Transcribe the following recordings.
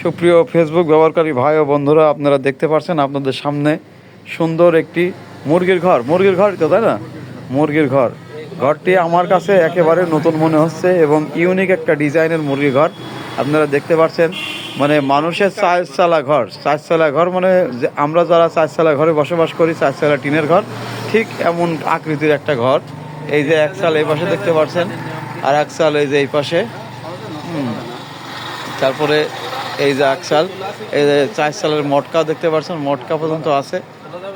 সুপ্রিয় ফেসবুক ব্যবহারকারী ভাই ও বন্ধুরা, আপনারা দেখতে পাচ্ছেন আপনাদের সামনে সুন্দর একটি মুরগির ঘর তো, তাই না? মুরগির ঘরটি আমার কাছে একেবারে নতুন মনে হচ্ছে এবং ইউনিক একটা ডিজাইনের মুরগির ঘর। আপনারা দেখতে পাচ্ছেন, মানে মানুষের চারচালা ঘর মানে যে আমরা যারা চারচালা ঘরে বসবাস করি, চারচালা টিনের ঘর, ঠিক এমন আকৃতির একটা ঘর। এই যে এক চাল এই পাশে দেখতে পাচ্ছেন, আর এক চাল এই যে এই পাশে, তারপরে এই যে একসাল, এই যে 4 সালের মটকা দেখতে পাচ্ছেন, মটকা পর্যন্ত আছে।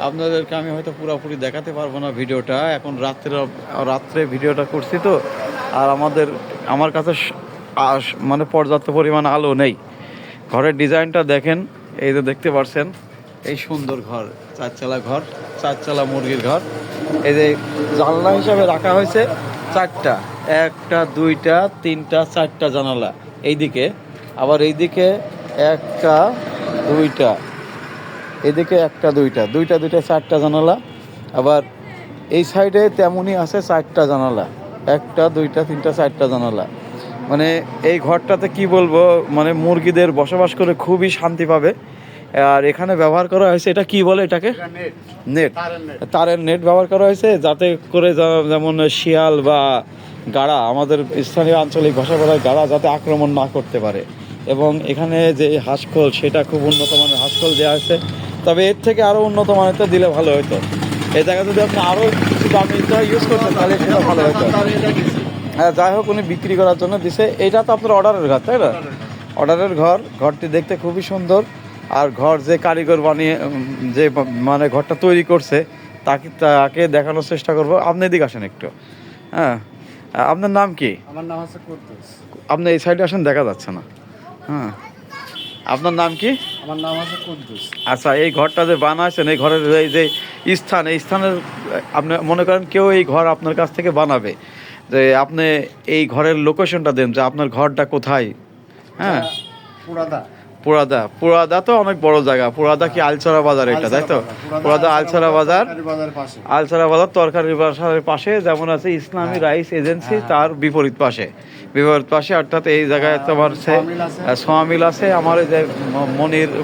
আপনাদেরকে আমি হয়তো পুরোপুরি দেখাতে পারবো না ভিডিওটা, এখন রাত্রে ভিডিওটা করছি তো, আর আমার কাছে মানে পর্যাপ্ত পরিমাণ আলো নেই। ঘরের ডিজাইনটা দেখেন, এই যে দেখতে পাচ্ছেন, এই সুন্দর ঘর, 4 চালা মুরগির ঘর। এই যে জানলা হিসাবে রাখা হয়েছে 4টা, 1টা 2টা 3টা 4টা জানালা এইদিকে, আবার এইদিকে 1টা 2টা, এদিকে 1টা 2টা 4টা জানালা, আবার এই সাইডে তেমনই আছে 4টা জানালা, 1টা 2টা 3টা 4টা জানালা। মানে এই ঘরটাতে কি বলবো, মানে মুরগিদের বসবাস করে খুবই শান্তি পাবে। আর এখানে ব্যবহার করা হয়েছে, এটা কি বলে এটাকে, নেট, তারের নেট ব্যবহার করা হয়েছে, যাতে করে যেমন শিয়াল বা গাড়া, আমাদের স্থানীয় আঞ্চলিক ভাষা বলা হয় গাড়া, যাতে আক্রমণ না করতে পারে। এবং এখানে যে হাঁসকল, সেটা খুব উন্নত মানের হাঁসকল দেওয়া আছে, তবে এর থেকে আরও উন্নত মানের দিলে ভালো হতো। এই জায়গায় যদি আপনি আরও কিছু দামি ইউজ করতেন তাহলে সেটা ভালো হতো। হ্যাঁ, যাই হোক, উনি বিক্রি করার জন্য দিছে। এইটা তো আপনার অর্ডারের ঘর, তাই না? অর্ডারের ঘরটি দেখতে খুবই সুন্দর। আর ঘর যে কারিগর বানিয়ে, যে মানে ঘরটা তৈরি করছে, তাকে দেখানোর চেষ্টা করব। আপনি এদিকে আসেন একটু। হ্যাঁ, আপনার নাম কি? আমার নাম হচ্ছে কুদ্দুস। আপনি এই সাইডে আসেন, দেখা যাচ্ছে না। হ্যাঁ, আপনার নাম কি? আমার নাম হচ্ছে কুদ্দুস। আচ্ছা, এই ঘরটা যে বানাইছেন, এই ঘরের এই যে এই স্থানের, আপনি মনে করেন কেউ এই ঘর আপনার কাছ থেকে বানাবে, যে আপনি এই ঘরের লোকেশনটা দেন, যে আপনার ঘরটা কোথায়। হ্যাঁ, পুরাদা তো অনেক বড় জায়গা। পুরাদা কি আলছড়া বাজার, এটা তাই তো? পুরাদা আলছড়া বাজার তরকারি বাজারের পাশে, যেমন আছে ইসলামী রাইস এজেন্সি, তার বিপরীত পাশে, অর্থাৎ এই জায়গায় তোমার সোয়ামিল আছে। আমার এই যে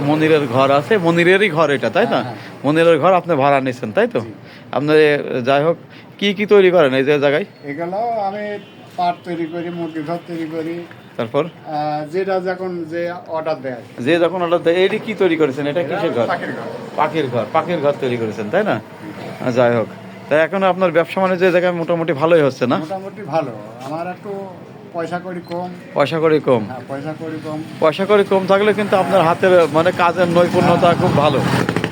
মনিরের ঘর আছে, মনিরেরই ঘর এটা, তাই না? মনিরের ঘর আপনি ভাড়া নিচ্ছেন, তাই তো? আপনি যাই হোক, কি তৈরি করেন এই জায়গায়? এগুলো আমি পাট তৈরি করি, মুরগির ঘর তৈরি করি। তারপর যেটা যখন যে অর্ডার দেয়, এটি কি তৈরি করেছেন? এটা কিসের ঘর? পাখির ঘর তৈরি করেছেন, তাই না? যাই হোক, তাই এখন আপনার ব্যবসা বাণিজ্য এই জায়গায় মোটামুটি ভালোই হচ্ছে না? মোটামুটি ভালো। আমার একটু পয়সা করি কম। পয়সা করি কম থাকলে কিন্তু আপনার হাতের মানে কাজের নৈপুণ্যতা খুব ভালো।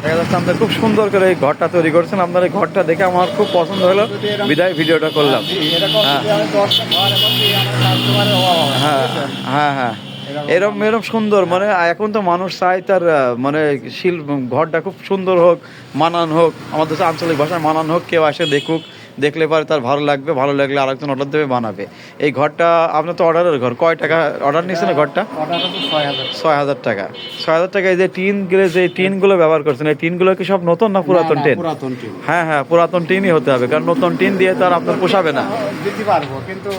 দেখা যাচ্ছে আপনি খুব সুন্দর করে এই ঘরটা তৈরি করছেন। আপনার এই ঘরটা দেখে আমার খুব পছন্দ হলো, বিদায় ভিডিওটা করলাম। হ্যাঁ, এরম সুন্দর, মানে এখন তো মানুষ চায় তার মানে ঘরটা খুব সুন্দর হোক, মানান হোক, আমাদের আঞ্চলিক ভাষায় মানান হোক, কেউ এসে দেখলে পারে তার ভালো লাগলে আরেকজন অর্ডার দেবে, বানাবে। এই ঘরটা আপনার তো অর্ডারের ঘর, কয় টাকা অর্ডার নিয়েছেন ঘরটা? 6,000 টাকা। 6,000 টাকা। এই যে টিনগুলো ব্যবহার করছেন, এই টিনগুলো কি সব নতুন না পুরাতন টিন? হ্যাঁ, পুরাতন টিনই হতে হবে, কারণ নতুন টিন দিয়ে তার আপনার পোষাবে না, কিন্তু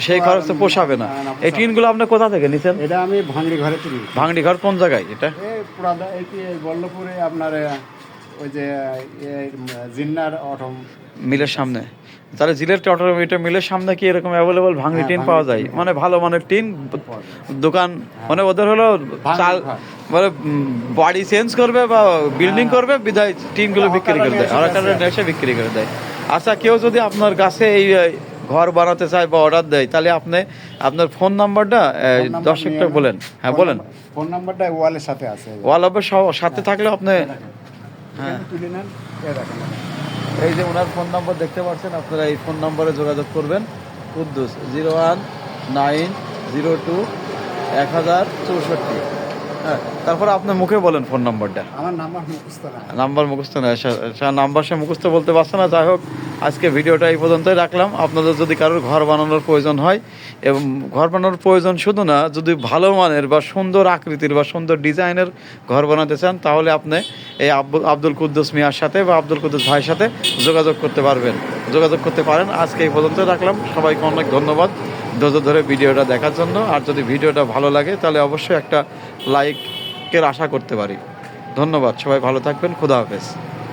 সেই খরচ তো পোষাবে না। এই টিনগুলো আপনি কোথা থেকে নিছেন? এটা আমি ভাঙড়ি ঘর কোন জায়গায় এটা? বল্লভপুরে, আপনার ওই যে জিন্নার অটো মিলের সামনে। তাহলে এটা মিলের সামনে কি এরকম অ্যাভেলেবল ভাঙড়ি টিন পাওয়া যায়? মানে ভালো মানের টিন দোকান, মানে ওদের হলো চাল, মানে বাড়ি চেঞ্জ করবে বা বিল্ডিং করবে, বিদায় টিনগুলো বিক্রি করে দেয়, আর একটা এসে বিক্রি করে দেয়। আচ্ছা, কেউ যদি আপনার কাছে এই ঘর বানাতে চায় বা অর্ডার দেয়, তাহলে আপনি আপনার ফোন নাম্বারটা দর্শকটা বলেন। হ্যাঁ, বলেন। ফোন নাম্বারটা ওয়ালের সাথে আছে। সাথে থাকলে আপনি, হ্যাঁ, এই যে ওনার ফোন নাম্বার দেখতে পাচ্ছেন, আপনারা এই ফোন নাম্বারে যোগাযোগ করবেন। কুদ্দুস 01902 1064। হ্যাঁ, তারপরে আপনার মুখে বলেন ফোন নাম্বারটা। আমার নাম্বার মুখস্থ না, নাম্বার সে মুখস্থ বলতে পারছে না। যাই হোক, আজকে ভিডিওটা এই পর্যন্তই রাখলাম। আপনাদের যদি কারোর ঘর বানানোর প্রয়োজন হয়, এবং ঘর বানানোর প্রয়োজন শুধু না, যদি ভালো মানের বা সুন্দর আকৃতির বা সুন্দর ডিজাইনের ঘর বানাতে চান, তাহলে আপনি এই আব্দুল কুদ্দুস মিয়ার সাথে বা আব্দুল কুদ্দুস ভাইয়ের সাথে যোগাযোগ করতে পারেন। আজকে এই পর্যন্তই রাখলাম। সবাইকে অনেক ধন্যবাদ। ধৈর্য ধরে ভিডিওটা দেখার জন্য। আর যদি ভিডিওটা ভালো লাগে তাহলে অবশ্যই একটা লাইকের আশা করতে পারি। ধন্যবাদ, সবাই ভালো থাকবেন, খুদা হাফেজ।